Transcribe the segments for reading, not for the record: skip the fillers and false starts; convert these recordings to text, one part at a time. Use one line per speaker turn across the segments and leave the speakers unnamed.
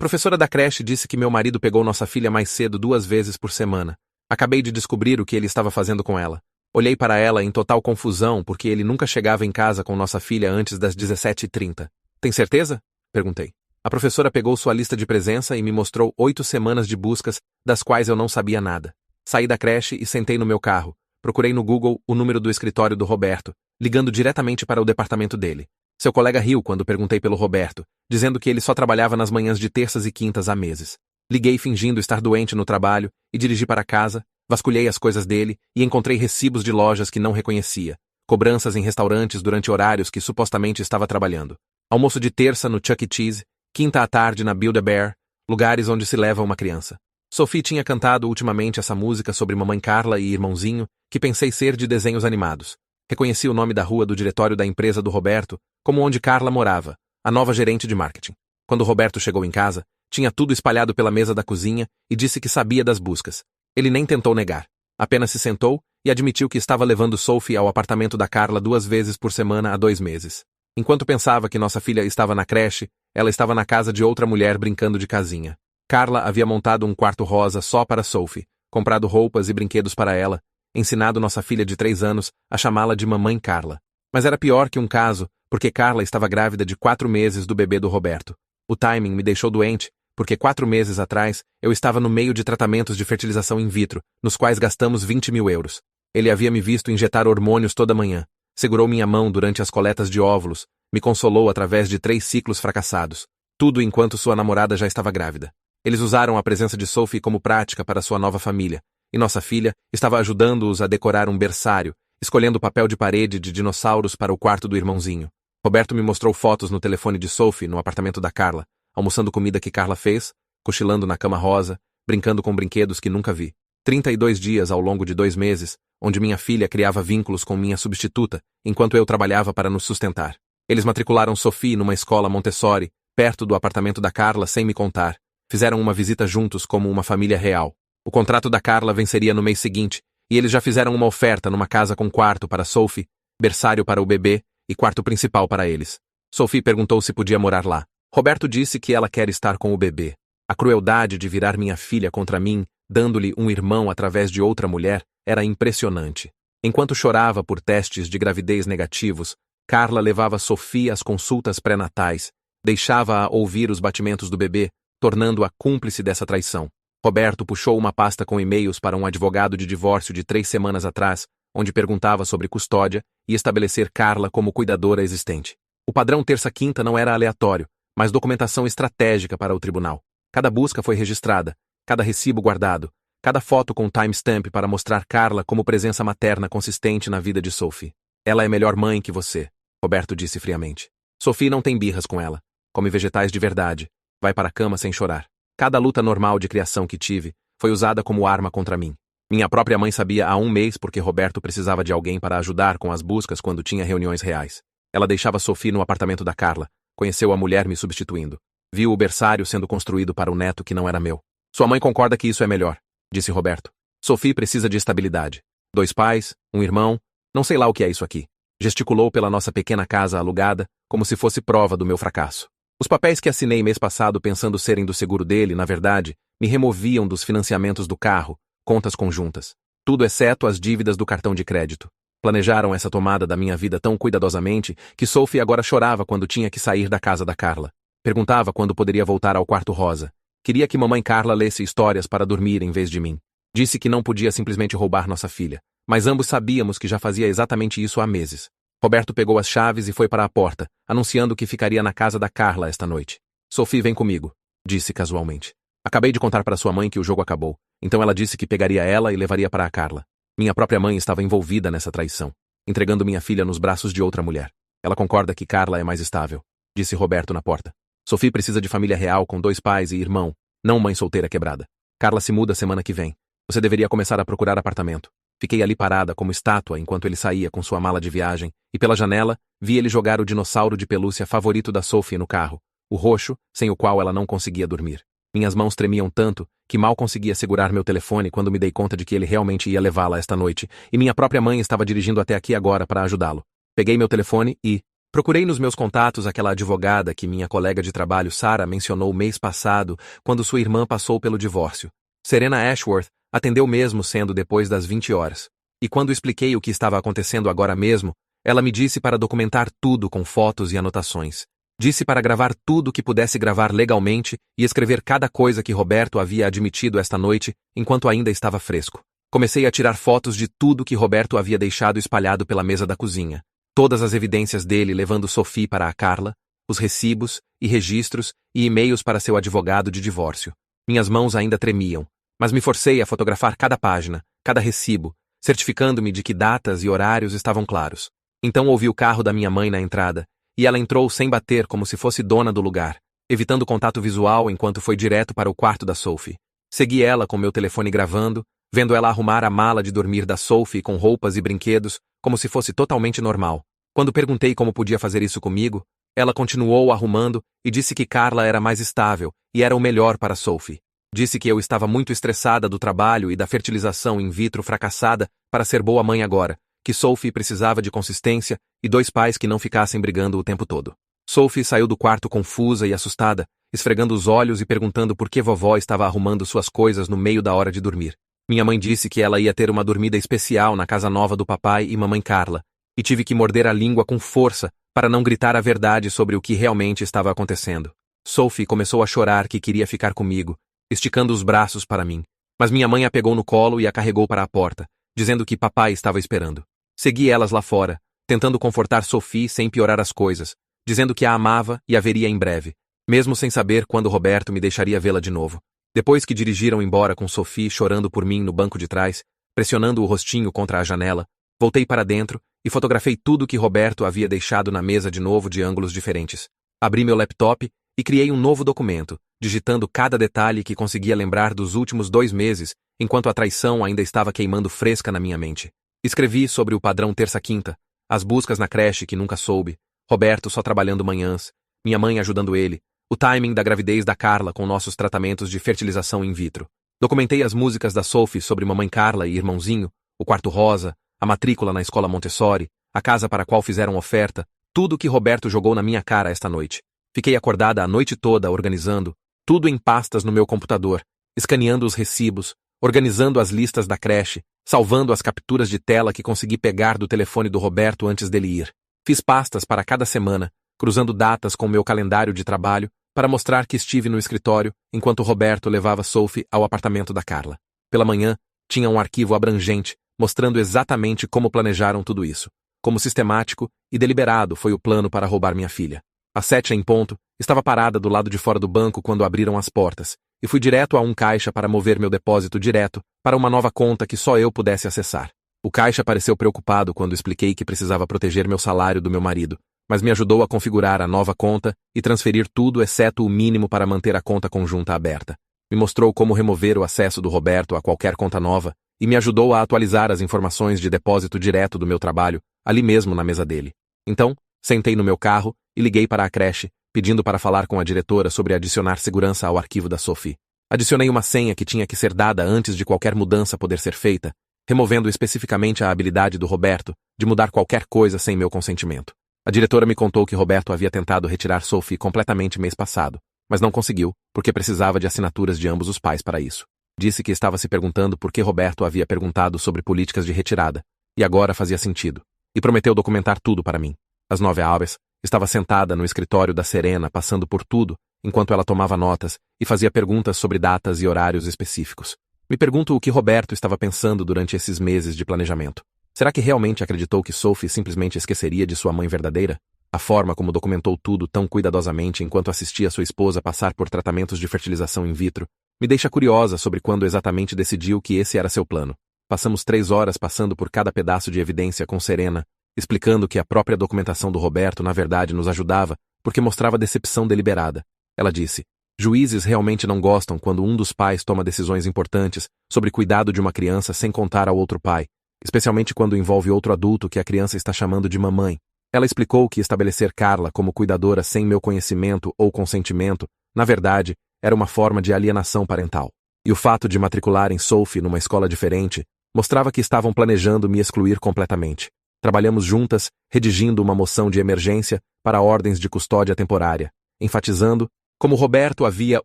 professora da creche disse que meu marido pegou nossa filha mais cedo 2 vezes por semana. Acabei de descobrir o que ele estava fazendo com ela. Olhei para ela em total confusão porque ele nunca chegava em casa com nossa filha antes das 17h30. Tem certeza? Perguntei. A professora pegou sua lista de presença e me mostrou 8 semanas de buscas, das quais eu não sabia nada. Saí da creche e sentei no meu carro. Procurei no Google o número do escritório do Roberto, ligando diretamente para o departamento dele. Seu colega riu quando perguntei pelo Roberto, dizendo que ele só trabalhava nas manhãs de terças e quintas há meses. Liguei fingindo estar doente no trabalho e dirigi para casa, vasculhei as coisas dele e encontrei recibos de lojas que não reconhecia, cobranças em restaurantes durante horários que supostamente estava trabalhando. Almoço de terça no Chuck E. Cheese, quinta à tarde na Build-A-Bear, lugares onde se leva uma criança. Sophie tinha cantado ultimamente essa música sobre Mamãe Carla e Irmãozinho, que pensei ser de desenhos animados. Reconheci o nome da rua do diretório da empresa do Roberto, como onde Carla morava, a nova gerente de marketing. Quando Roberto chegou em casa, tinha tudo espalhado pela mesa da cozinha e disse que sabia das buscas. Ele nem tentou negar. Apenas se sentou e admitiu que estava levando Sophie ao apartamento da Carla 2 vezes por semana há 2 meses. Enquanto pensava que nossa filha estava na creche, ela estava na casa de outra mulher brincando de casinha. Carla havia montado um quarto rosa só para Sophie, comprado roupas e brinquedos para ela, ensinado nossa filha de 3 anos a chamá-la de Mamãe Carla. Mas era pior que um caso, porque Carla estava grávida de 4 meses do bebê do Roberto. O timing me deixou doente, porque 4 meses atrás eu estava no meio de tratamentos de fertilização in vitro, nos quais gastamos 20 mil euros. Ele havia me visto injetar hormônios toda manhã, segurou minha mão durante as coletas de óvulos, me consolou através de 3 ciclos fracassados, tudo enquanto sua namorada já estava grávida. Eles usaram a presença de Sophie como prática para sua nova família, e nossa filha estava ajudando-os a decorar um berçário, escolhendo papel de parede de dinossauros para o quarto do irmãozinho. Roberto me mostrou fotos no telefone de Sophie no apartamento da Carla, almoçando comida que Carla fez, cochilando na cama rosa, brincando com brinquedos que nunca vi. 32 dias ao longo de 2 meses, onde minha filha criava vínculos com minha substituta, enquanto eu trabalhava para nos sustentar. Eles matricularam Sophie numa escola Montessori, perto do apartamento da Carla sem me contar. Fizeram uma visita juntos como uma família real. O contrato da Carla venceria no mês seguinte, e eles já fizeram uma oferta numa casa com quarto para Sophie, berçário para o bebê e quarto principal para eles. Sophie perguntou se podia morar lá. Roberto disse que ela quer estar com o bebê. A crueldade de virar minha filha contra mim, dando-lhe um irmão através de outra mulher, era impressionante. Enquanto chorava por testes de gravidez negativos, Carla levava Sophie às consultas pré-natais, deixava-a ouvir os batimentos do bebê, tornando-a cúmplice dessa traição. Roberto puxou uma pasta com e-mails para um advogado de divórcio de 3 semanas atrás, onde perguntava sobre custódia e estabelecer Carla como cuidadora existente. O padrão terça-quinta não era aleatório, mas documentação estratégica para o tribunal. Cada busca foi registrada, cada recibo guardado, cada foto com timestamp para mostrar Carla como presença materna consistente na vida de Sophie. Ela é melhor mãe que você, Roberto disse friamente. Sophie não tem birras com ela, come vegetais de verdade, vai para a cama sem chorar. Cada luta normal de criação que tive foi usada como arma contra mim. Minha própria mãe sabia há 1 mês porque Roberto precisava de alguém para ajudar com as buscas quando tinha reuniões reais. Ela deixava Sophie no apartamento da Carla, conheceu a mulher me substituindo. Viu o berçário sendo construído para o neto que não era meu. Sua mãe concorda que isso é melhor, disse Roberto. Sophie precisa de estabilidade. 2 pais, 1 irmão, não sei lá o que é isso aqui. Gesticulou pela nossa pequena casa alugada, como se fosse prova do meu fracasso. Os papéis que assinei mês passado pensando serem do seguro dele, na verdade, me removiam dos financiamentos do carro, contas conjuntas. Tudo exceto as dívidas do cartão de crédito. Planejaram essa tomada da minha vida tão cuidadosamente que Sophie agora chorava quando tinha que sair da casa da Carla. Perguntava quando poderia voltar ao quarto rosa. Queria que mamãe Carla lesse histórias para dormir em vez de mim. Disse que não podia simplesmente roubar nossa filha, mas ambos sabíamos que já fazia exatamente isso há meses. Roberto pegou as chaves e foi para a porta, anunciando que ficaria na casa da Carla esta noite. Sophie vem comigo, disse casualmente. Acabei de contar para sua mãe que o jogo acabou, então ela disse que pegaria ela e levaria para a Carla. Minha própria mãe estava envolvida nessa traição, entregando minha filha nos braços de outra mulher. Ela concorda que Carla é mais estável, disse Roberto na porta. Sophie precisa de família real com 2 pais e irmão, não mãe solteira quebrada. Carla se muda semana que vem. Você deveria começar a procurar apartamento. Fiquei ali parada como estátua enquanto ele saía com sua mala de viagem, e pela janela, vi ele jogar o dinossauro de pelúcia favorito da Sophie no carro, o roxo, sem o qual ela não conseguia dormir. Minhas mãos tremiam tanto que mal conseguia segurar meu telefone quando me dei conta de que ele realmente ia levá-la esta noite, e minha própria mãe estava dirigindo até aqui agora para ajudá-lo. Peguei meu telefone e Procurei nos meus contatos aquela advogada que minha colega de trabalho Sarah mencionou mês passado, quando sua irmã passou pelo divórcio. Serena Ashworth atendeu mesmo sendo depois das 20 horas. E quando expliquei o que estava acontecendo agora mesmo, ela me disse para documentar tudo com fotos e anotações. Disse para gravar tudo que pudesse gravar legalmente e escrever cada coisa que Roberto havia admitido esta noite, enquanto ainda estava fresco. Comecei a tirar fotos de tudo que Roberto havia deixado espalhado pela mesa da cozinha. Todas as evidências dele levando Sophie para a Carla, os recibos e registros e e-mails para seu advogado de divórcio. Minhas mãos ainda tremiam, mas me forcei a fotografar cada página, cada recibo, certificando-me de que datas e horários estavam claros. Então ouvi o carro da minha mãe na entrada, e ela entrou sem bater como se fosse dona do lugar, evitando contato visual enquanto foi direto para o quarto da Sophie. Segui ela com meu telefone gravando, vendo ela arrumar a mala de dormir da Sophie com roupas e brinquedos, como se fosse totalmente normal. Quando perguntei como podia fazer isso comigo, ela continuou arrumando e disse que Carla era mais estável e era o melhor para Sophie. Disse que eu estava muito estressada do trabalho e da fertilização in vitro fracassada para ser boa mãe agora, que Sophie precisava de consistência e 2 pais que não ficassem brigando o tempo todo. Sophie saiu do quarto confusa e assustada, esfregando os olhos e perguntando por que vovó estava arrumando suas coisas no meio da hora de dormir. Minha mãe disse que ela ia ter uma dormida especial na casa nova do papai e mamãe Carla, e tive que morder a língua com força para não gritar a verdade sobre o que realmente estava acontecendo. Sophie começou a chorar que queria ficar comigo, esticando os braços para mim, mas minha mãe a pegou no colo e a carregou para a porta, dizendo que papai estava esperando. Segui elas lá fora, tentando confortar Sophie sem piorar as coisas, dizendo que a amava e a veria em breve, mesmo sem saber quando Roberto me deixaria vê-la de novo. Depois que dirigiram embora com Sophie chorando por mim no banco de trás, pressionando o rostinho contra a janela, voltei para dentro e fotografei tudo que Roberto havia deixado na mesa de novo de ângulos diferentes. Abri meu laptop e criei um novo documento, digitando cada detalhe que conseguia lembrar dos últimos 2 meses, enquanto a traição ainda estava queimando fresca na minha mente. Escrevi sobre o padrão terça-quinta, as buscas na creche que nunca soube, Roberto só trabalhando manhãs, minha mãe ajudando ele, o timing da gravidez da Carla com nossos tratamentos de fertilização in vitro. Documentei as músicas da Sophie sobre mamãe Carla e irmãozinho, o quarto rosa, a matrícula na escola Montessori, a casa para a qual fizeram oferta, tudo que Roberto jogou na minha cara esta noite. Fiquei acordada a noite toda organizando, tudo em pastas no meu computador, escaneando os recibos, organizando as listas da creche, salvando as capturas de tela que consegui pegar do telefone do Roberto antes dele ir. Fiz pastas para cada semana, cruzando datas com meu calendário de trabalho, para mostrar que estive no escritório enquanto Roberto levava Sophie ao apartamento da Carla. Pela manhã, tinha um arquivo abrangente, mostrando exatamente como planejaram tudo isso. Como sistemático e deliberado foi o plano para roubar minha filha. Às 7 em ponto, estava parada do lado de fora do banco quando abriram as portas, e fui direto a um caixa para mover meu depósito direto para uma nova conta que só eu pudesse acessar. O caixa pareceu preocupado quando expliquei que precisava proteger meu salário do meu marido, mas me ajudou a configurar a nova conta e transferir tudo exceto o mínimo para manter a conta conjunta aberta. Me mostrou como remover o acesso do Roberto a qualquer conta nova e me ajudou a atualizar as informações de depósito direto do meu trabalho, ali mesmo na mesa dele. Então, sentei no meu carro e liguei para a creche, pedindo para falar com a diretora sobre adicionar segurança ao arquivo da Sophie. Adicionei uma senha que tinha que ser dada antes de qualquer mudança poder ser feita, removendo especificamente a habilidade do Roberto de mudar qualquer coisa sem meu consentimento. A diretora me contou que Roberto havia tentado retirar Sophie completamente mês passado, mas não conseguiu, porque precisava de assinaturas de ambos os pais para isso. Disse que estava se perguntando por que Roberto havia perguntado sobre políticas de retirada, e agora fazia sentido, e prometeu documentar tudo para mim. Às 9h, estava sentada no escritório da Serena passando por tudo, enquanto ela tomava notas e fazia perguntas sobre datas e horários específicos. Me pergunto o que Roberto estava pensando durante esses meses de planejamento. Será que realmente acreditou que Sophie simplesmente esqueceria de sua mãe verdadeira? A forma como documentou tudo tão cuidadosamente enquanto assistia sua esposa passar por tratamentos de fertilização in vitro me deixa curiosa sobre quando exatamente decidiu que esse era seu plano. Passamos 3 horas passando por cada pedaço de evidência com Serena, explicando que a própria documentação do Roberto na verdade nos ajudava porque mostrava decepção deliberada. Ela disse: juízes realmente não gostam quando um dos pais toma decisões importantes sobre cuidado de uma criança sem contar ao outro pai, especialmente quando envolve outro adulto que a criança está chamando de mamãe. Ela explicou que estabelecer Carla como cuidadora sem meu conhecimento ou consentimento, na verdade, era uma forma de alienação parental. E o fato de matricularem Sophie numa escola diferente mostrava que estavam planejando me excluir completamente. Trabalhamos juntas, redigindo uma moção de emergência para ordens de custódia temporária, enfatizando como Roberto havia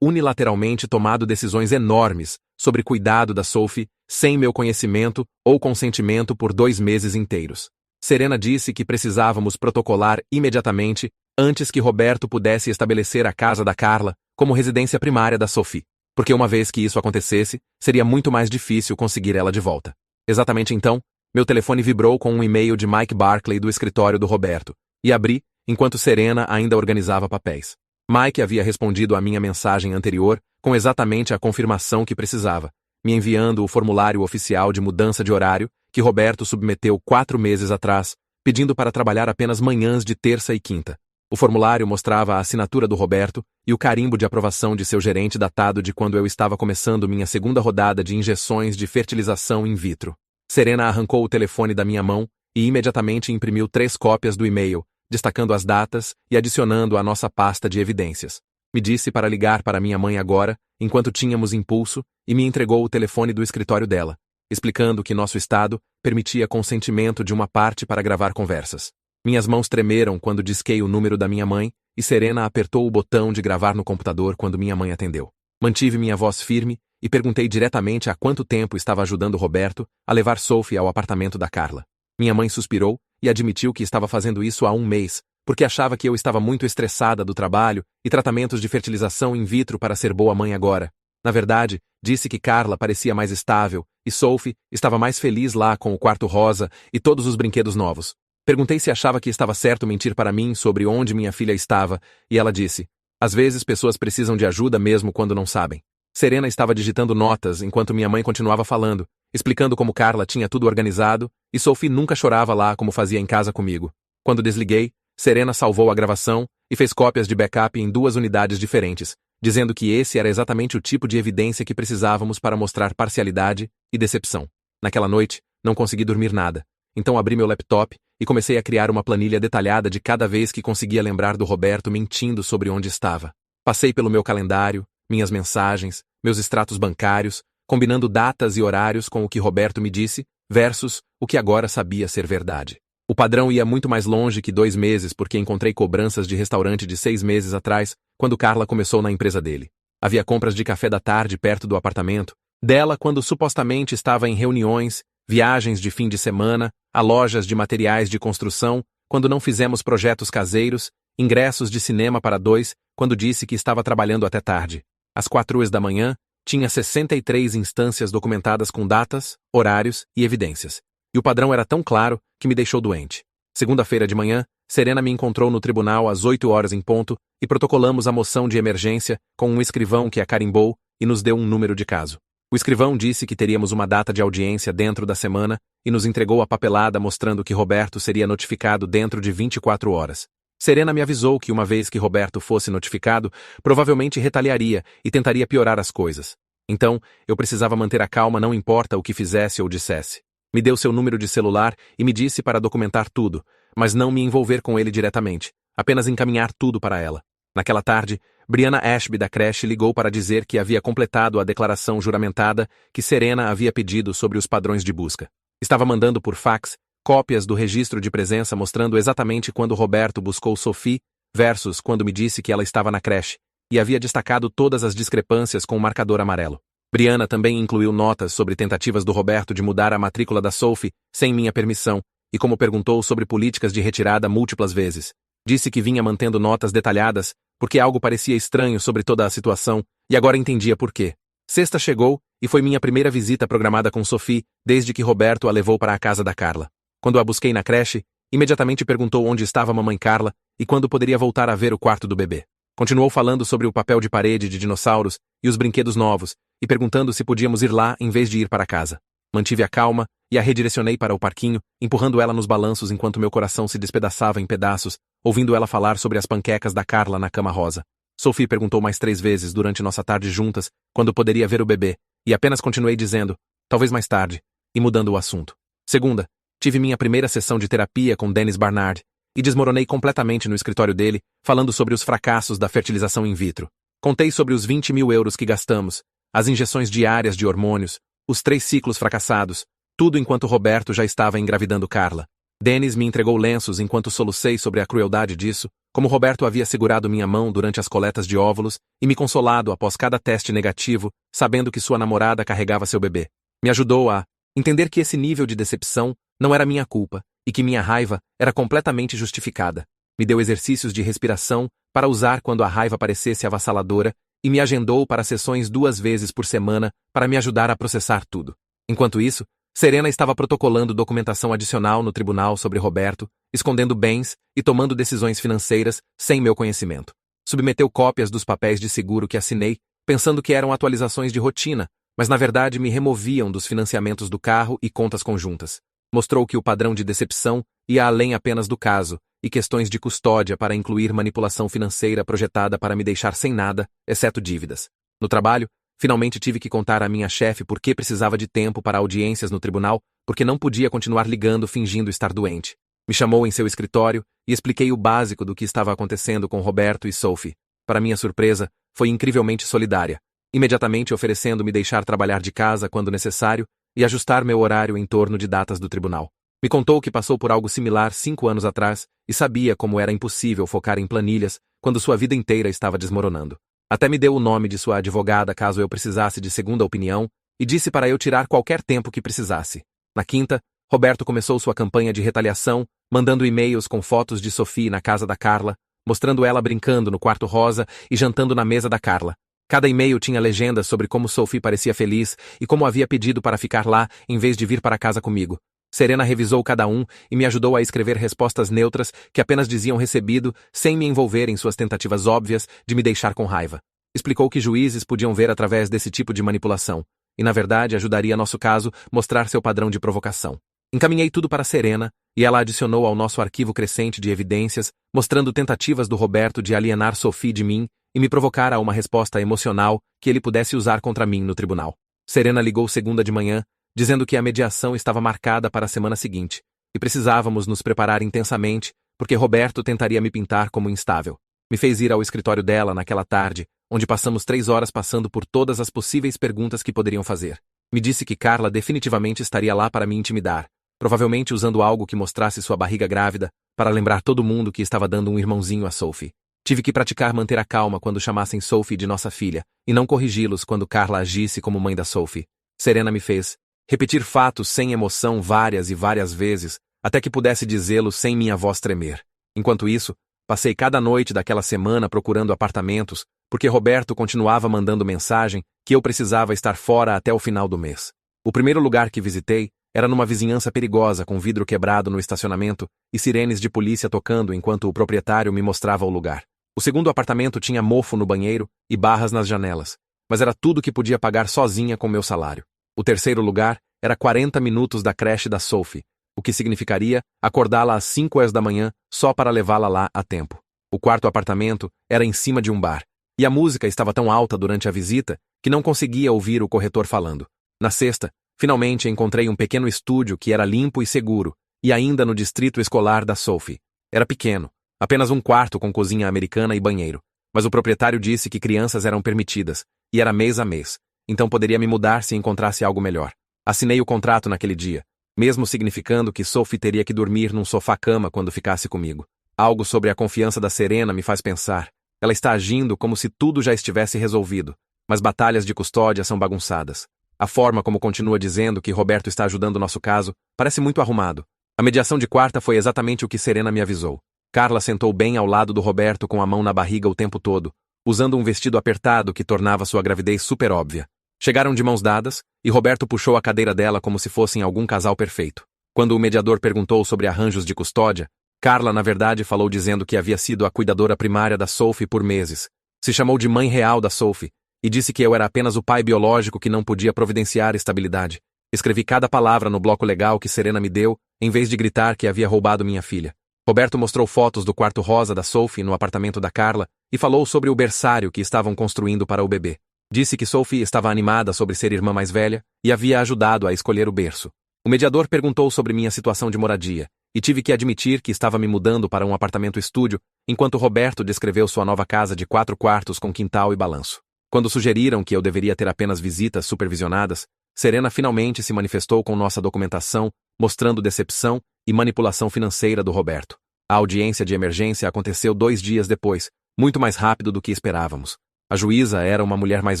unilateralmente tomado decisões enormes sobre cuidado da Sophie sem meu conhecimento ou consentimento por 2 meses inteiros. Serena disse que precisávamos protocolar imediatamente antes que Roberto pudesse estabelecer a casa da Carla como residência primária da Sophie, porque uma vez que isso acontecesse, seria muito mais difícil conseguir ela de volta. Exatamente então, meu telefone vibrou com um e-mail de Mike Barclay do escritório do Roberto, e abri enquanto Serena ainda organizava papéis. Mike havia respondido à minha mensagem anterior com exatamente a confirmação que precisava, me enviando o formulário oficial de mudança de horário que Roberto submeteu 4 meses atrás, pedindo para trabalhar apenas manhãs de terça e quinta. O formulário mostrava a assinatura do Roberto e o carimbo de aprovação de seu gerente datado de quando eu estava começando minha segunda rodada de injeções de fertilização in vitro. Serena arrancou o telefone da minha mão e imediatamente imprimiu 3 cópias do e-mail, destacando as datas e adicionando à nossa pasta de evidências. Me disse para ligar para minha mãe agora, enquanto tínhamos impulso, e me entregou o telefone do escritório dela, explicando que nosso estado permitia consentimento de uma parte para gravar conversas. Minhas mãos tremeram quando disquei o número da minha mãe e Serena apertou o botão de gravar no computador quando minha mãe atendeu. Mantive minha voz firme e perguntei diretamente há quanto tempo estava ajudando Roberto a levar Sophie ao apartamento da Carla. Minha mãe suspirou e admitiu que estava fazendo isso há 1 mês, porque achava que eu estava muito estressada do trabalho e tratamentos de fertilização in vitro para ser boa mãe agora. Na verdade, disse que Carla parecia mais estável e Sophie estava mais feliz lá com o quarto rosa e todos os brinquedos novos. Perguntei se achava que estava certo mentir para mim sobre onde minha filha estava, e ela disse: às vezes pessoas precisam de ajuda mesmo quando não sabem. Serena estava digitando notas enquanto minha mãe continuava falando, explicando como Carla tinha tudo organizado e Sophie nunca chorava lá como fazia em casa comigo. Quando desliguei, Serena salvou a gravação e fez cópias de backup em 2 unidades diferentes, dizendo que esse era exatamente o tipo de evidência que precisávamos para mostrar parcialidade e decepção. Naquela noite, não consegui dormir nada, então abri meu laptop e comecei a criar uma planilha detalhada de cada vez que conseguia lembrar do Roberto mentindo sobre onde estava. Passei pelo meu calendário, minhas mensagens, meus extratos bancários, combinando datas e horários com o que Roberto me disse, versus o que agora sabia ser verdade. O padrão ia muito mais longe que 2 meses porque encontrei cobranças de restaurante de 6 meses atrás, quando Carla começou na empresa dele. Havia compras de café da tarde perto do apartamento, dela quando supostamente estava em reuniões, viagens de fim de semana, a lojas de materiais de construção, quando não fizemos projetos caseiros, ingressos de cinema para 2, quando disse que estava trabalhando até tarde. Às 4h da manhã, tinha 63 instâncias documentadas com datas, horários e evidências. E o padrão era tão claro que me deixou doente. Segunda-feira de manhã, Serena me encontrou no tribunal às 8h em ponto e protocolamos a moção de emergência com um escrivão que a carimbou e nos deu um número de caso. O escrivão disse que teríamos uma data de audiência dentro da semana e nos entregou a papelada mostrando que Roberto seria notificado dentro de 24 horas. Serena me avisou que uma vez que Roberto fosse notificado, provavelmente retaliaria e tentaria piorar as coisas. Então, eu precisava manter a calma não importa o que fizesse ou dissesse. Me deu seu número de celular e me disse para documentar tudo, mas não me envolver com ele diretamente, apenas encaminhar tudo para ela. Naquela tarde, Brianna Ashby da creche ligou para dizer que havia completado a declaração juramentada que Serena havia pedido sobre os padrões de busca. Estava mandando por fax cópias do registro de presença mostrando exatamente quando Roberto buscou Sophie versus quando me disse que ela estava na creche, e havia destacado todas as discrepâncias com o marcador amarelo. Brianna também incluiu notas sobre tentativas do Roberto de mudar a matrícula da Sophie sem minha permissão, e como perguntou sobre políticas de retirada múltiplas vezes. Disse que vinha mantendo notas detalhadas, porque algo parecia estranho sobre toda a situação, e agora entendia por quê. Sexta chegou, e foi minha primeira visita programada com Sophie, desde que Roberto a levou para a casa da Carla. Quando a busquei na creche, imediatamente perguntou onde estava a mamãe Carla e quando poderia voltar a ver o quarto do bebê. Continuou falando sobre o papel de parede de dinossauros e os brinquedos novos, e perguntando se podíamos ir lá em vez de ir para casa. Mantive a calma e a redirecionei para o parquinho, empurrando ela nos balanços enquanto meu coração se despedaçava em pedaços, ouvindo ela falar sobre as panquecas da Carla na cama rosa. Sophie perguntou mais 3 vezes durante nossa tarde juntas quando poderia ver o bebê, e apenas continuei dizendo, talvez mais tarde, e mudando o assunto. Segunda, tive minha primeira sessão de terapia com Dennis Barnard, e desmoronei completamente no escritório dele, falando sobre os fracassos da fertilização in vitro. Contei sobre os 20 mil euros que gastamos, as injeções diárias de hormônios, os 3 ciclos fracassados, tudo enquanto Roberto já estava engravidando Carla. Dennis me entregou lenços enquanto solucei sobre a crueldade disso, como Roberto havia segurado minha mão durante as coletas de óvulos e me consolado após cada teste negativo, sabendo que sua namorada carregava seu bebê. Me ajudou a entender que esse nível de decepção não era minha culpa e que minha raiva era completamente justificada. Me deu exercícios de respiração para usar quando a raiva parecesse avassaladora e me agendou para sessões 2 vezes por semana para me ajudar a processar tudo. Enquanto isso, Serena estava protocolando documentação adicional no tribunal sobre Roberto, escondendo bens e tomando decisões financeiras sem meu conhecimento. Submeteu cópias dos papéis de seguro que assinei, pensando que eram atualizações de rotina, mas na verdade me removiam dos financiamentos do carro e contas conjuntas. Mostrou que o padrão de decepção ia além apenas do caso, e questões de custódia para incluir manipulação financeira projetada para me deixar sem nada, exceto dívidas. No trabalho, finalmente tive que contar à minha chefe por que precisava de tempo para audiências no tribunal, porque não podia continuar ligando fingindo estar doente. Me chamou em seu escritório e expliquei o básico do que estava acontecendo com Roberto e Sophie. Para minha surpresa, foi incrivelmente solidária, imediatamente oferecendo-me deixar trabalhar de casa quando necessário e ajustar meu horário em torno de datas do tribunal. Me contou que passou por algo similar 5 anos atrás e sabia como era impossível focar em planilhas quando sua vida inteira estava desmoronando. Até me deu o nome de sua advogada caso eu precisasse de segunda opinião e disse para eu tirar qualquer tempo que precisasse. Na quinta, Roberto começou sua campanha de retaliação, mandando e-mails com fotos de Sophie na casa da Carla, mostrando ela brincando no quarto rosa e jantando na mesa da Carla. Cada e-mail tinha legendas sobre como Sophie parecia feliz e como havia pedido para ficar lá em vez de vir para casa comigo. Serena revisou cada um e me ajudou a escrever respostas neutras que apenas diziam recebido sem me envolver em suas tentativas óbvias de me deixar com raiva. Explicou que juízes podiam ver através desse tipo de manipulação e, na verdade, ajudaria nosso caso mostrar seu padrão de provocação. Encaminhei tudo para Serena e ela adicionou ao nosso arquivo crescente de evidências, mostrando tentativas do Roberto de alienar Sophie de mim e me provocar a uma resposta emocional que ele pudesse usar contra mim no tribunal. Serena ligou segunda de manhã, dizendo que a mediação estava marcada para a semana seguinte, e precisávamos nos preparar intensamente, porque Roberto tentaria me pintar como instável. Me fez ir ao escritório dela naquela tarde, onde passamos 3 horas passando por todas as possíveis perguntas que poderiam fazer. Me disse que Carla definitivamente estaria lá para me intimidar, provavelmente usando algo que mostrasse sua barriga grávida, para lembrar todo mundo que estava dando um irmãozinho a Sophie. Tive que praticar manter a calma quando chamassem Sophie de nossa filha, e não corrigi-los quando Carla agisse como mãe da Sophie. Serena me fez repetir fatos sem emoção várias e várias vezes, até que pudesse dizê-los sem minha voz tremer. Enquanto isso, passei cada noite daquela semana procurando apartamentos, porque Roberto continuava mandando mensagem que eu precisava estar fora até o final do mês. O primeiro lugar que visitei era numa vizinhança perigosa com vidro quebrado no estacionamento e sirenes de polícia tocando enquanto o proprietário me mostrava o lugar. O segundo apartamento tinha mofo no banheiro e barras nas janelas, mas era tudo que podia pagar sozinha com meu salário. O terceiro lugar era 40 minutos da creche da Sophie, o que significaria acordá-la às 5 horas da manhã só para levá-la lá a tempo. O quarto apartamento era em cima de um bar, e a música estava tão alta durante a visita que não conseguia ouvir o corretor falando. Na sexta, finalmente encontrei um pequeno estúdio que era limpo e seguro, e ainda no distrito escolar da Sophie. Era pequeno, apenas um quarto com cozinha americana e banheiro, mas o proprietário disse que crianças eram permitidas, e era mês a mês, então poderia me mudar se encontrasse algo melhor. Assinei o contrato naquele dia, mesmo significando que Sophie teria que dormir num sofá-cama quando ficasse comigo. Algo sobre a confiança da Serena me faz pensar. Ela está agindo como se tudo já estivesse resolvido, mas batalhas de custódia são bagunçadas. A forma como continua dizendo que Roberto está ajudando o nosso caso parece muito arrumado. A mediação de quarta foi exatamente o que Serena me avisou. Carla sentou bem ao lado do Roberto com a mão na barriga o tempo todo, usando um vestido apertado que tornava sua gravidez super óbvia. Chegaram de mãos dadas, e Roberto puxou a cadeira dela como se fossem algum casal perfeito. Quando o mediador perguntou sobre arranjos de custódia, Carla, na verdade, falou dizendo que havia sido a cuidadora primária da Sophie por meses. Se chamou de mãe real da Sophie, e disse que eu era apenas o pai biológico que não podia providenciar estabilidade. Escrevi cada palavra no bloco legal que Serena me deu, em vez de gritar que havia roubado minha filha. Roberto mostrou fotos do quarto rosa da Sophie no apartamento da Carla e falou sobre o berçário que estavam construindo para o bebê. Disse que Sophie estava animada sobre ser irmã mais velha e havia ajudado a escolher o berço. O mediador perguntou sobre minha situação de moradia, e tive que admitir que estava me mudando para um apartamento-estúdio, enquanto Roberto descreveu sua nova casa de 4 quartos com quintal e balanço. Quando sugeriram que eu deveria ter apenas visitas supervisionadas, Serena finalmente se manifestou com nossa documentação, mostrando decepção e manipulação financeira do Roberto. A audiência de emergência aconteceu 2 dias depois, muito mais rápido do que esperávamos. A juíza era uma mulher mais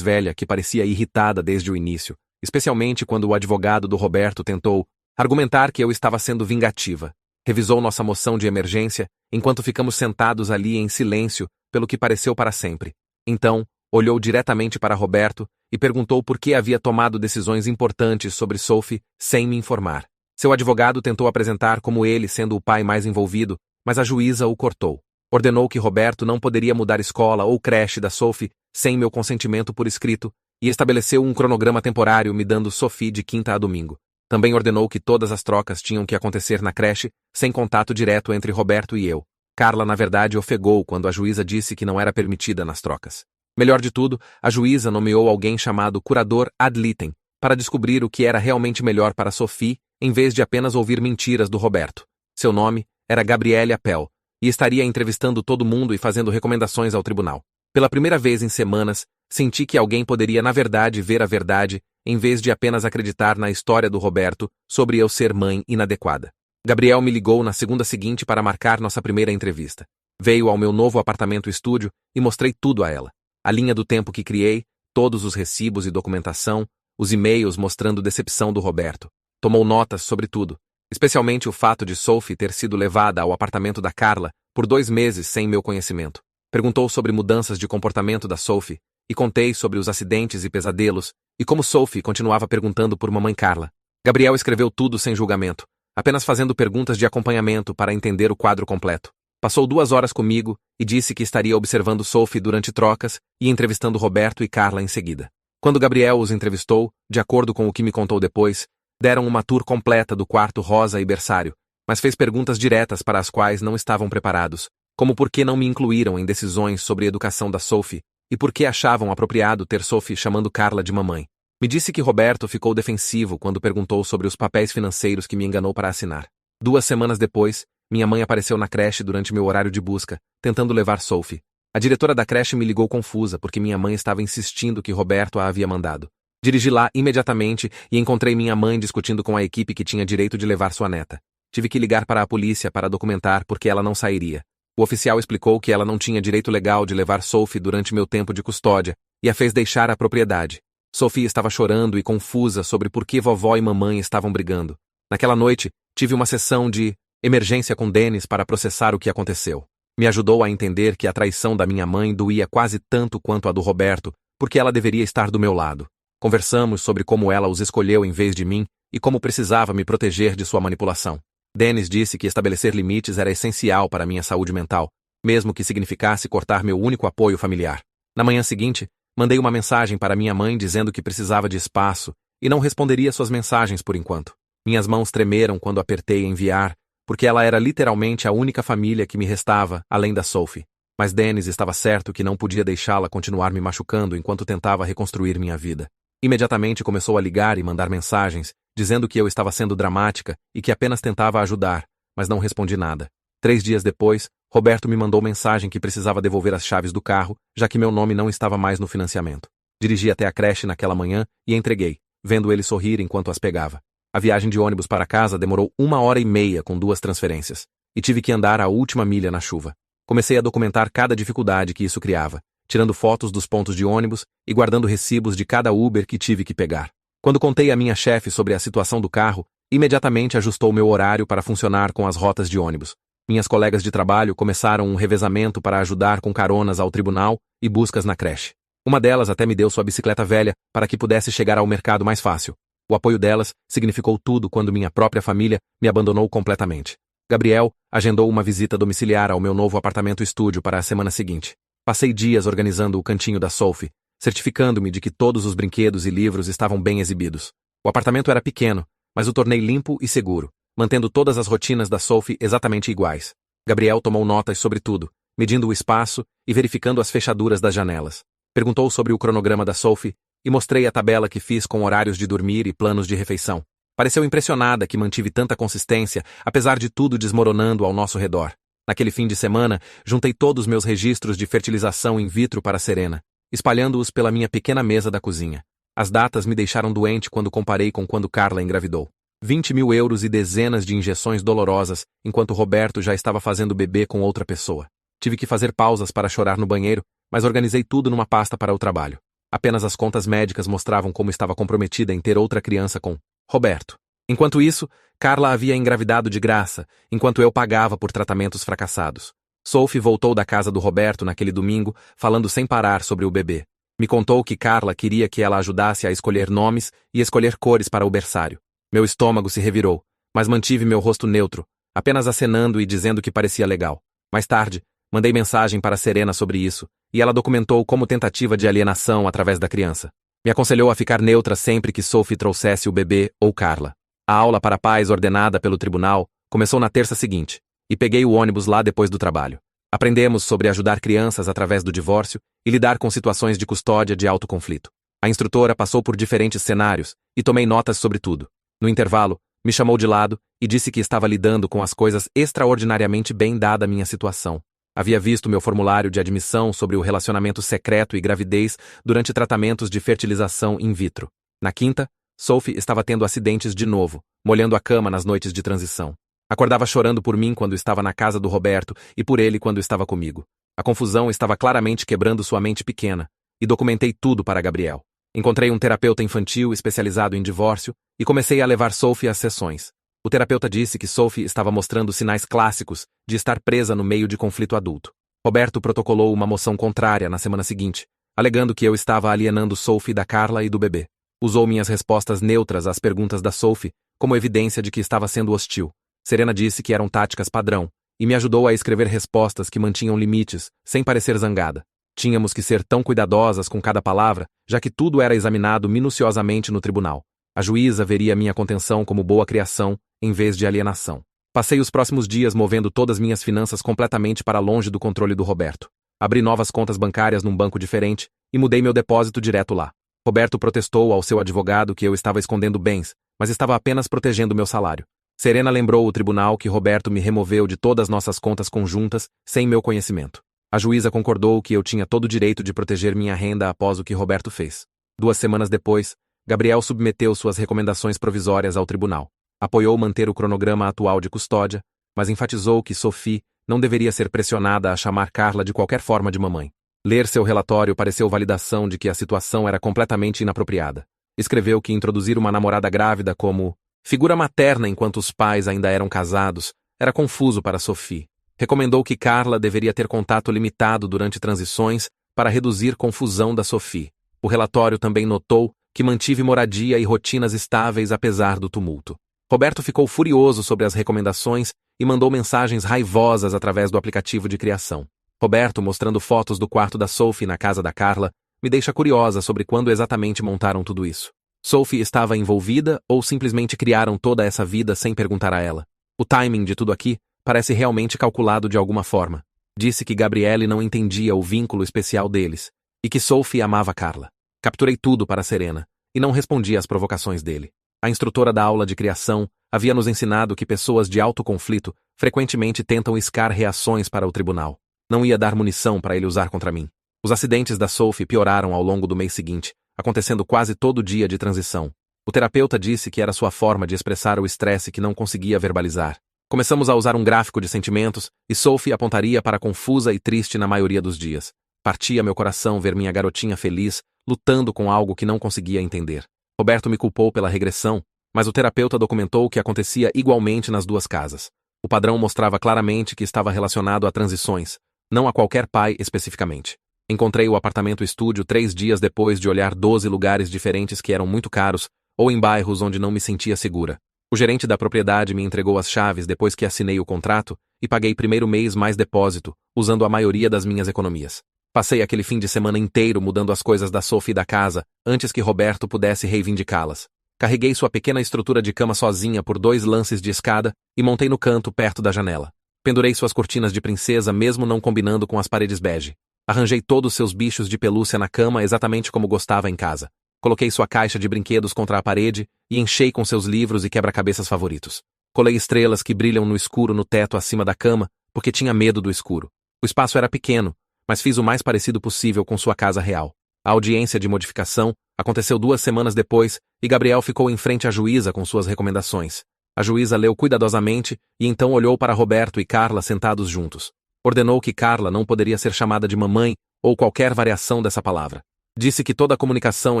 velha que parecia irritada desde o início, especialmente quando o advogado do Roberto tentou argumentar que eu estava sendo vingativa. Revisou nossa moção de emergência, enquanto ficamos sentados ali em silêncio, pelo que pareceu para sempre. Então, olhou diretamente para Roberto e perguntou por que havia tomado decisões importantes sobre Sophie sem me informar. Seu advogado tentou apresentar como ele sendo o pai mais envolvido, mas a juíza o cortou. Ordenou que Roberto não poderia mudar escola ou creche da Sophie sem meu consentimento por escrito e estabeleceu um cronograma temporário me dando Sophie de quinta a domingo. Também ordenou que todas as trocas tinham que acontecer na creche, sem contato direto entre Roberto e eu. Carla, na verdade, ofegou quando a juíza disse que não era permitida nas trocas. Melhor de tudo, a juíza nomeou alguém chamado curador ad litem para descobrir o que era realmente melhor para Sophie, em vez de apenas ouvir mentiras do Roberto. Seu nome era Gabriele Appel, e estaria entrevistando todo mundo e fazendo recomendações ao tribunal. Pela primeira vez em semanas, senti que alguém poderia na verdade ver a verdade, em vez de apenas acreditar na história do Roberto sobre eu ser mãe inadequada. Gabriel me ligou na segunda seguinte para marcar nossa primeira entrevista. Veio ao meu novo apartamento-estúdio e mostrei tudo a ela. A linha do tempo que criei, todos os recibos e documentação, os e-mails mostrando decepção do Roberto. Tomou notas sobre tudo, especialmente o fato de Sophie ter sido levada ao apartamento da Carla por 2 meses sem meu conhecimento. Perguntou sobre mudanças de comportamento da Sophie, e contei sobre os acidentes e pesadelos, e como Sophie continuava perguntando por mamãe Carla. Gabriel escreveu tudo sem julgamento, apenas fazendo perguntas de acompanhamento para entender o quadro completo. Passou 2 horas comigo e disse que estaria observando Sophie durante trocas e entrevistando Roberto e Carla em seguida. Quando Gabriel os entrevistou, de acordo com o que me contou depois, deram uma tour completa do quarto rosa e berçário, mas fez perguntas diretas para as quais não estavam preparados, como por que não me incluíram em decisões sobre a educação da Sophie e por que achavam apropriado ter Sophie chamando Carla de mamãe. Me disse que Roberto ficou defensivo quando perguntou sobre os papéis financeiros que me enganou para assinar. 2 semanas depois, minha mãe apareceu na creche durante meu horário de busca, tentando levar Sophie. A diretora da creche me ligou confusa porque minha mãe estava insistindo que Roberto a havia mandado. Dirigi lá imediatamente e encontrei minha mãe discutindo com a equipe que tinha direito de levar sua neta. Tive que ligar para a polícia para documentar porque ela não sairia. O oficial explicou que ela não tinha direito legal de levar Sophie durante meu tempo de custódia e a fez deixar a propriedade. Sophie estava chorando e confusa sobre por que vovó e mamãe estavam brigando. Naquela noite, tive uma sessão de emergência com Dennis para processar o que aconteceu. Me ajudou a entender que a traição da minha mãe doía quase tanto quanto a do Roberto, porque ela deveria estar do meu lado. Conversamos sobre como ela os escolheu em vez de mim e como precisava me proteger de sua manipulação. Dennis disse que estabelecer limites era essencial para minha saúde mental, mesmo que significasse cortar meu único apoio familiar. Na manhã seguinte, mandei uma mensagem para minha mãe dizendo que precisava de espaço e não responderia suas mensagens por enquanto. Minhas mãos tremeram quando apertei enviar, porque ela era literalmente a única família que me restava, além da Sophie. Mas Dennis estava certo que não podia deixá-la continuar me machucando enquanto tentava reconstruir minha vida. Imediatamente começou a ligar e mandar mensagens, dizendo que eu estava sendo dramática e que apenas tentava ajudar, mas não respondi nada. 3 dias depois, Roberto me mandou mensagem que precisava devolver as chaves do carro, já que meu nome não estava mais no financiamento. Dirigi até a creche naquela manhã e entreguei, vendo ele sorrir enquanto as pegava. A viagem de ônibus para casa demorou 1h30 com 2 transferências, e tive que andar a última milha na chuva. Comecei a documentar cada dificuldade que isso criava, tirando fotos dos pontos de ônibus e guardando recibos de cada Uber que tive que pegar. Quando contei à minha chefe sobre a situação do carro, imediatamente ajustou meu horário para funcionar com as rotas de ônibus. Minhas colegas de trabalho começaram um revezamento para ajudar com caronas ao tribunal e buscas na creche. Uma delas até me deu sua bicicleta velha para que pudesse chegar ao mercado mais fácil. O apoio delas significou tudo quando minha própria família me abandonou completamente. Gabriel agendou uma visita domiciliar ao meu novo apartamento-estúdio para a semana seguinte. Passei dias organizando o cantinho da Sophie, certificando-me de que todos os brinquedos e livros estavam bem exibidos. O apartamento era pequeno, mas o tornei limpo e seguro, mantendo todas as rotinas da Sophie exatamente iguais. Gabriel tomou notas sobre tudo, medindo o espaço e verificando as fechaduras das janelas. Perguntou sobre o cronograma da Sophie e mostrei a tabela que fiz com horários de dormir e planos de refeição. Pareceu impressionada que mantive tanta consistência, apesar de tudo desmoronando ao nosso redor. Naquele fim de semana, juntei todos os meus registros de fertilização in vitro para Serena, espalhando-os pela minha pequena mesa da cozinha. As datas me deixaram doente quando comparei com quando Carla engravidou. 20.000 euros e dezenas de injeções dolorosas, enquanto Roberto já estava fazendo bebê com outra pessoa. Tive que fazer pausas para chorar no banheiro, mas organizei tudo numa pasta para o trabalho. Apenas as contas médicas mostravam como estava comprometida em ter outra criança com Roberto. Enquanto isso, Carla havia engravidado de graça, enquanto eu pagava por tratamentos fracassados. Sophie voltou da casa do Roberto naquele domingo, falando sem parar sobre o bebê. Me contou que Carla queria que ela ajudasse a escolher nomes e escolher cores para o berçário. Meu estômago se revirou, mas mantive meu rosto neutro, apenas acenando e dizendo que parecia legal. Mais tarde, mandei mensagem para Serena sobre isso, e ela documentou como tentativa de alienação através da criança. Me aconselhou a ficar neutra sempre que Sophie trouxesse o bebê ou Carla. A aula para pais ordenada pelo tribunal começou na terça seguinte, e peguei o ônibus lá depois do trabalho. Aprendemos sobre ajudar crianças através do divórcio e lidar com situações de custódia de alto conflito. A instrutora passou por diferentes cenários e tomei notas sobre tudo. No intervalo, me chamou de lado e disse que estava lidando com as coisas extraordinariamente bem dada a minha situação. Havia visto meu formulário de admissão sobre o relacionamento secreto e gravidez durante tratamentos de fertilização in vitro. Na quinta, Sophie estava tendo acidentes de novo, molhando a cama nas noites de transição. Acordava chorando por mim quando estava na casa do Roberto e por ele quando estava comigo. A confusão estava claramente quebrando sua mente pequena, e documentei tudo para Gabriel. Encontrei um terapeuta infantil especializado em divórcio e comecei a levar Sophie às sessões. O terapeuta disse que Sophie estava mostrando sinais clássicos de estar presa no meio de conflito adulto. Roberto protocolou uma moção contrária na semana seguinte, alegando que eu estava alienando Sophie da Carla e do bebê. Usou minhas respostas neutras às perguntas da Sophie como evidência de que estava sendo hostil. Serena disse que eram táticas padrão, e me ajudou a escrever respostas que mantinham limites, sem parecer zangada. Tínhamos que ser tão cuidadosas com cada palavra, já que tudo era examinado minuciosamente no tribunal. A juíza veria minha contenção como boa criação, em vez de alienação. Passei os próximos dias movendo todas minhas finanças completamente para longe do controle do Roberto. Abri novas contas bancárias num banco diferente e mudei meu depósito direto lá. Roberto protestou ao seu advogado que eu estava escondendo bens, mas estava apenas protegendo meu salário. Serena lembrou o tribunal que Roberto me removeu de todas nossas contas conjuntas sem meu conhecimento. A juíza concordou que eu tinha todo o direito de proteger minha renda após o que Roberto fez. 2 semanas depois, Gabriel submeteu suas recomendações provisórias ao tribunal. Apoiou manter o cronograma atual de custódia, mas enfatizou que Sophie não deveria ser pressionada a chamar Carla de qualquer forma de mamãe. Ler seu relatório pareceu validação de que a situação era completamente inapropriada. Escreveu que introduzir uma namorada grávida como figura materna enquanto os pais ainda eram casados era confuso para Sophie. Recomendou que Carla deveria ter contato limitado durante transições para reduzir confusão da Sophie. O relatório também notou que mantive moradia e rotinas estáveis apesar do tumulto. Roberto ficou furioso sobre as recomendações e mandou mensagens raivosas através do aplicativo de criação. Roberto, mostrando fotos do quarto da Sophie na casa da Carla, me deixa curiosa sobre quando exatamente montaram tudo isso. Sophie estava envolvida ou simplesmente criaram toda essa vida sem perguntar a ela? O timing de tudo aqui parece realmente calculado de alguma forma. Disse que Gabriele não entendia o vínculo especial deles e que Sophie amava Carla. Capturei tudo para Serena e não respondi às provocações dele. A instrutora da aula de criação havia nos ensinado que pessoas de alto conflito frequentemente tentam iscar reações para o tribunal. Não ia dar munição para ele usar contra mim. Os acidentes da Sophie pioraram ao longo do mês seguinte, acontecendo quase todo dia de transição. O terapeuta disse que era sua forma de expressar o estresse que não conseguia verbalizar. Começamos a usar um gráfico de sentimentos e Sophie apontaria para confusa e triste na maioria dos dias. Partia meu coração ver minha garotinha feliz, lutando com algo que não conseguia entender. Roberto me culpou pela regressão, mas o terapeuta documentou o que acontecia igualmente nas duas casas. O padrão mostrava claramente que estava relacionado a transições, não a qualquer pai especificamente. Encontrei o apartamento-estúdio 3 dias depois de olhar 12 lugares diferentes que eram muito caros ou em bairros onde não me sentia segura. O gerente da propriedade me entregou as chaves depois que assinei o contrato e paguei primeiro mês mais depósito, usando a maioria das minhas economias. Passei aquele fim de semana inteiro mudando as coisas da Sophie da casa, antes que Roberto pudesse reivindicá-las. Carreguei sua pequena estrutura de cama sozinha por 2 lances de escada e montei no canto perto da janela. Pendurei suas cortinas de princesa mesmo não combinando com as paredes bege. Arranjei todos seus bichos de pelúcia na cama exatamente como gostava em casa. Coloquei sua caixa de brinquedos contra a parede e enchei com seus livros e quebra-cabeças favoritos. Colei estrelas que brilham no escuro no teto acima da cama, porque tinha medo do escuro. O espaço era pequeno, mas fiz o mais parecido possível com sua casa real. A audiência de modificação aconteceu 2 semanas depois e Gabriel ficou em frente à juíza com suas recomendações. A juíza leu cuidadosamente e então olhou para Roberto e Carla sentados juntos. Ordenou que Carla não poderia ser chamada de mamãe ou qualquer variação dessa palavra. Disse que toda a comunicação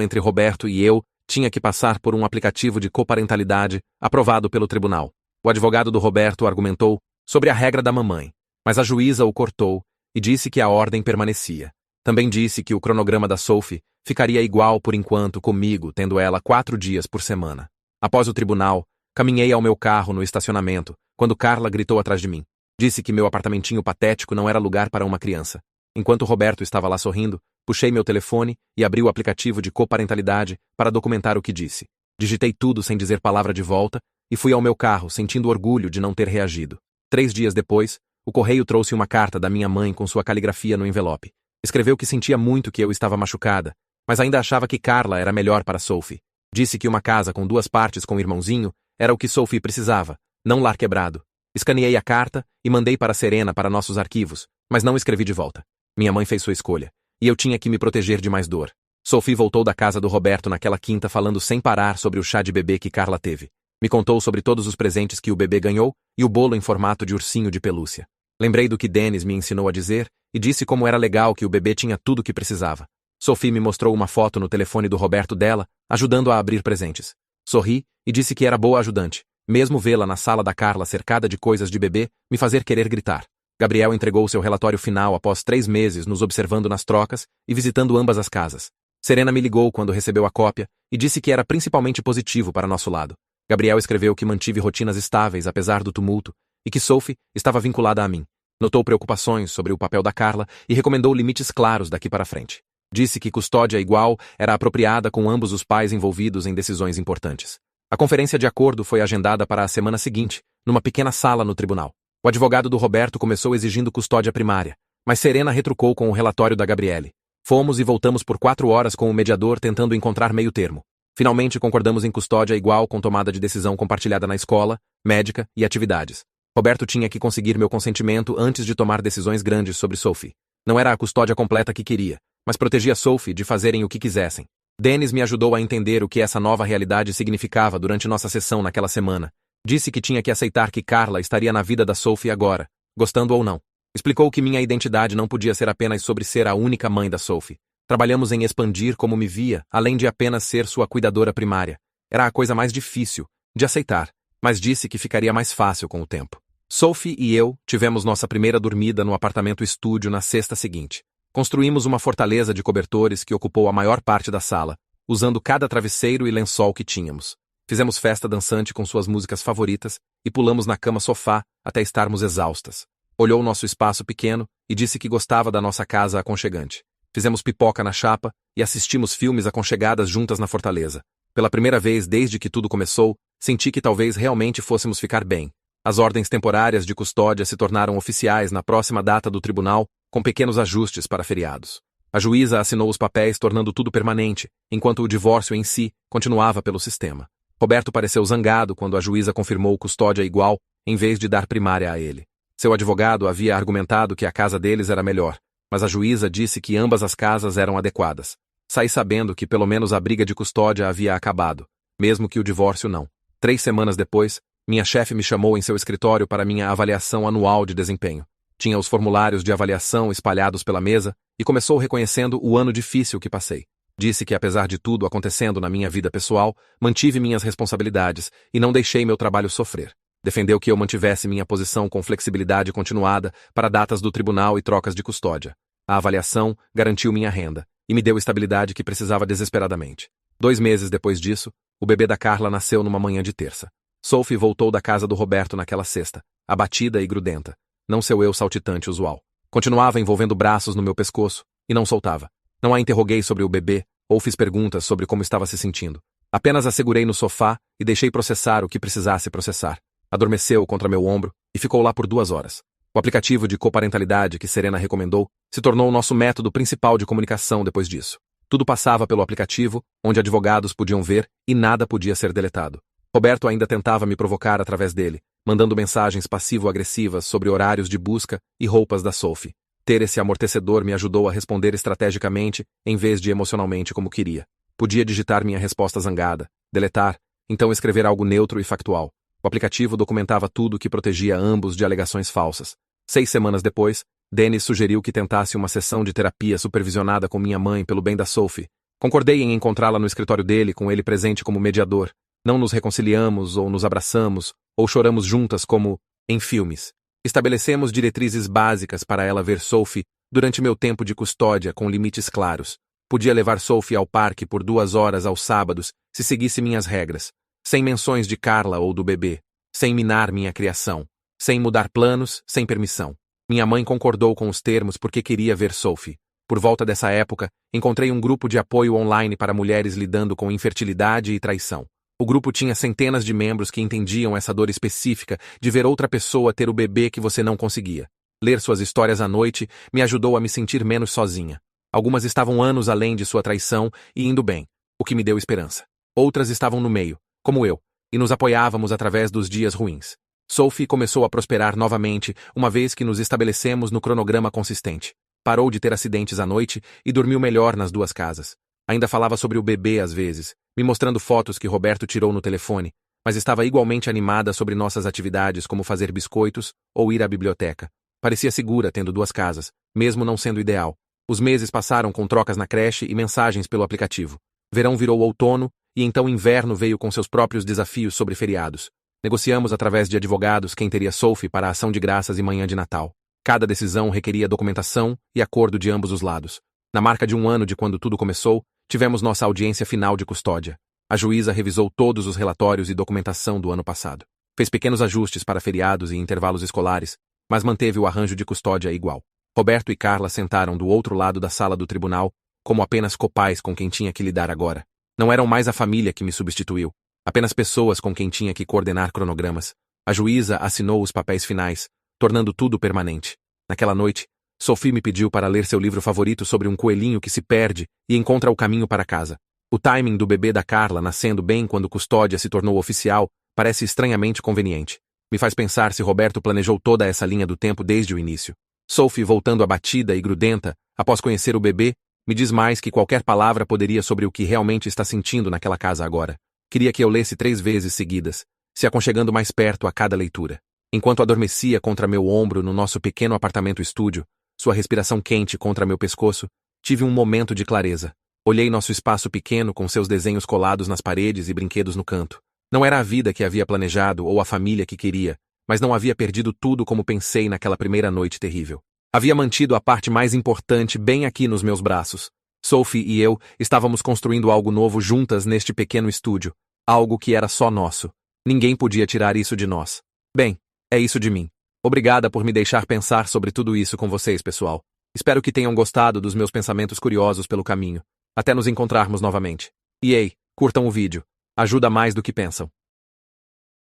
entre Roberto e eu tinha que passar por um aplicativo de coparentalidade aprovado pelo tribunal. O advogado do Roberto argumentou sobre a regra da mamãe, mas a juíza o cortou e disse que a ordem permanecia. Também disse que o cronograma da Sophie ficaria igual por enquanto comigo, tendo ela 4 dias por semana. Após o tribunal, caminhei ao meu carro no estacionamento, quando Carla gritou atrás de mim. Disse que meu apartamentinho patético não era lugar para uma criança. Enquanto Roberto estava lá sorrindo, puxei meu telefone e abri o aplicativo de coparentalidade para documentar o que disse. Digitei tudo sem dizer palavra de volta e fui ao meu carro, sentindo orgulho de não ter reagido. 3 dias depois, o correio trouxe uma carta da minha mãe com sua caligrafia no envelope. Escreveu que sentia muito que eu estava machucada, mas ainda achava que Carla era melhor para Sophie. Disse que uma casa com 2 partes com o irmãozinho era o que Sophie precisava, não lar quebrado. Escaneei a carta e mandei para Serena para nossos arquivos, mas não escrevi de volta. Minha mãe fez sua escolha, e eu tinha que me proteger de mais dor. Sophie voltou da casa do Roberto naquela quinta falando sem parar sobre o chá de bebê que Carla teve. Me contou sobre todos os presentes que o bebê ganhou e o bolo em formato de ursinho de pelúcia. Lembrei do que Dennis me ensinou a dizer e disse como era legal que o bebê tinha tudo o que precisava. Sophie me mostrou uma foto no telefone do Roberto dela, ajudando a abrir presentes. Sorri e disse que era boa ajudante, mesmo vê-la na sala da Carla cercada de coisas de bebê, me fazer querer gritar. Gabriel entregou seu relatório final após 3 meses nos observando nas trocas e visitando ambas as casas. Serena me ligou quando recebeu a cópia e disse que era principalmente positivo para nosso lado. Gabriel escreveu que mantive rotinas estáveis apesar do tumulto e que Sophie estava vinculada a mim. Notou preocupações sobre o papel da Carla e recomendou limites claros daqui para frente. Disse que custódia igual era apropriada com ambos os pais envolvidos em decisões importantes. A conferência de acordo foi agendada para a semana seguinte, numa pequena sala no tribunal. O advogado do Roberto começou exigindo custódia primária, mas Serena retrucou com o relatório da Gabriele. Fomos e voltamos por 4 horas com o mediador tentando encontrar meio termo. Finalmente concordamos em custódia igual com tomada de decisão compartilhada na escola, médica e atividades. Roberto tinha que conseguir meu consentimento antes de tomar decisões grandes sobre Sophie. Não era a custódia completa que queria, mas protegia Sophie de fazerem o que quisessem. Dennis me ajudou a entender o que essa nova realidade significava durante nossa sessão naquela semana. Disse que tinha que aceitar que Carla estaria na vida da Sophie agora, gostando ou não. Explicou que minha identidade não podia ser apenas sobre ser a única mãe da Sophie. Trabalhamos em expandir como me via, além de apenas ser sua cuidadora primária. Era a coisa mais difícil de aceitar, mas disse que ficaria mais fácil com o tempo. Sophie e eu tivemos nossa primeira dormida no apartamento estúdio na sexta seguinte. Construímos uma fortaleza de cobertores que ocupou a maior parte da sala, usando cada travesseiro e lençol que tínhamos. Fizemos festa dançante com suas músicas favoritas e pulamos na cama-sofá até estarmos exaustas. Olhou nosso espaço pequeno e disse que gostava da nossa casa aconchegante. Fizemos pipoca na chapa e assistimos filmes aconchegadas juntas na fortaleza. Pela primeira vez desde que tudo começou, senti que talvez realmente fôssemos ficar bem. As ordens temporárias de custódia se tornaram oficiais na próxima data do tribunal, com pequenos ajustes para feriados. A juíza assinou os papéis tornando tudo permanente, enquanto o divórcio em si continuava pelo sistema. Roberto pareceu zangado quando a juíza confirmou custódia igual, em vez de dar primária a ele. Seu advogado havia argumentado que a casa deles era melhor, mas a juíza disse que ambas as casas eram adequadas. Saí sabendo que pelo menos a briga de custódia havia acabado, mesmo que o divórcio não. 3 semanas depois, minha chefe me chamou em seu escritório para minha avaliação anual de desempenho. Tinha os formulários de avaliação espalhados pela mesa e começou reconhecendo o ano difícil que passei. Disse que apesar de tudo acontecendo na minha vida pessoal, mantive minhas responsabilidades e não deixei meu trabalho sofrer. Defendeu que eu mantivesse minha posição com flexibilidade continuada para datas do tribunal e trocas de custódia. A avaliação garantiu minha renda e me deu estabilidade que precisava desesperadamente. 2 meses depois disso, o bebê da Carla nasceu numa manhã de terça. Sophie voltou da casa do Roberto naquela sexta, abatida e grudenta. Não seu eu saltitante usual. Continuava envolvendo braços no meu pescoço e não soltava. Não a interroguei sobre o bebê ou fiz perguntas sobre como estava se sentindo. Apenas a segurei no sofá e deixei processar o que precisasse processar. Adormeceu contra meu ombro e ficou lá por 2 horas. O aplicativo de coparentalidade que Serena recomendou se tornou o nosso método principal de comunicação depois disso. Tudo passava pelo aplicativo, onde advogados podiam ver e nada podia ser deletado. Roberto ainda tentava me provocar através dele, mandando mensagens passivo-agressivas sobre horários de busca e roupas da Sophie. Ter esse amortecedor me ajudou a responder estrategicamente em vez de emocionalmente como queria. Podia digitar minha resposta zangada, deletar, então escrever algo neutro e factual. O aplicativo documentava tudo que protegia ambos de alegações falsas. 6 semanas depois, Dennis sugeriu que tentasse uma sessão de terapia supervisionada com minha mãe pelo bem da Sophie. Concordei em encontrá-la no escritório dele com ele presente como mediador. Não nos reconciliamos ou nos abraçamos ou choramos juntas como em filmes. Estabelecemos diretrizes básicas para ela ver Sophie durante meu tempo de custódia com limites claros. Podia levar Sophie ao parque por 2 horas aos sábados se seguisse minhas regras, sem menções de Carla ou do bebê, sem minar minha criação, sem mudar planos, sem permissão. Minha mãe concordou com os termos porque queria ver Sophie. Por volta dessa época, encontrei um grupo de apoio online para mulheres lidando com infertilidade e traição. O grupo tinha centenas de membros que entendiam essa dor específica de ver outra pessoa ter o bebê que você não conseguia. Ler suas histórias à noite me ajudou a me sentir menos sozinha. Algumas estavam anos além de sua traição e indo bem, o que me deu esperança. Outras estavam no meio, como eu, e nos apoiávamos através dos dias ruins. Sophie começou a prosperar novamente uma vez que nos estabelecemos no cronograma consistente. Parou de ter acidentes à noite e dormiu melhor nas 2 casas. Ainda falava sobre o bebê às vezes, me mostrando fotos que Roberto tirou no telefone, mas estava igualmente animada sobre nossas atividades como fazer biscoitos ou ir à biblioteca. Parecia segura tendo 2 casas, mesmo não sendo ideal. Os meses passaram com trocas na creche e mensagens pelo aplicativo. Verão virou outono e então inverno veio com seus próprios desafios sobre feriados. Negociamos através de advogados quem teria Sophie para a ação de graças e manhã de Natal. Cada decisão requeria documentação e acordo de ambos os lados. Na marca de 1 ano de quando tudo começou, tivemos nossa audiência final de custódia. A juíza revisou todos os relatórios e documentação do ano passado. Fez pequenos ajustes para feriados e intervalos escolares, mas manteve o arranjo de custódia igual. Roberto e Carla sentaram do outro lado da sala do tribunal, como apenas copais com quem tinha que lidar agora. Não eram mais a família que me substituiu, apenas pessoas com quem tinha que coordenar cronogramas. A juíza assinou os papéis finais, tornando tudo permanente. Naquela noite, Sophie me pediu para ler seu livro favorito sobre um coelhinho que se perde e encontra o caminho para casa. O timing do bebê da Carla nascendo bem quando custódia se tornou oficial parece estranhamente conveniente. Me faz pensar se Roberto planejou toda essa linha do tempo desde o início. Sophie voltando abatida e grudenta, após conhecer o bebê, me diz mais que qualquer palavra poderia sobre o que realmente está sentindo naquela casa agora. Queria que eu lesse 3 vezes seguidas, se aconchegando mais perto a cada leitura. Enquanto adormecia contra meu ombro no nosso pequeno apartamento-estúdio, sua respiração quente contra meu pescoço, tive um momento de clareza. Olhei nosso espaço pequeno com seus desenhos colados nas paredes e brinquedos no canto. Não era a vida que havia planejado ou a família que queria, mas não havia perdido tudo como pensei naquela primeira noite terrível. Havia mantido a parte mais importante bem aqui nos meus braços. Sophie e eu estávamos construindo algo novo juntas neste pequeno estúdio, algo que era só nosso. Ninguém podia tirar isso de nós. Bem, é isso de mim. Obrigada por me deixar pensar sobre tudo isso com vocês, pessoal. Espero que tenham gostado dos meus pensamentos curiosos pelo caminho. Até nos encontrarmos novamente. E ei, curtam o vídeo. Ajuda mais do que pensam.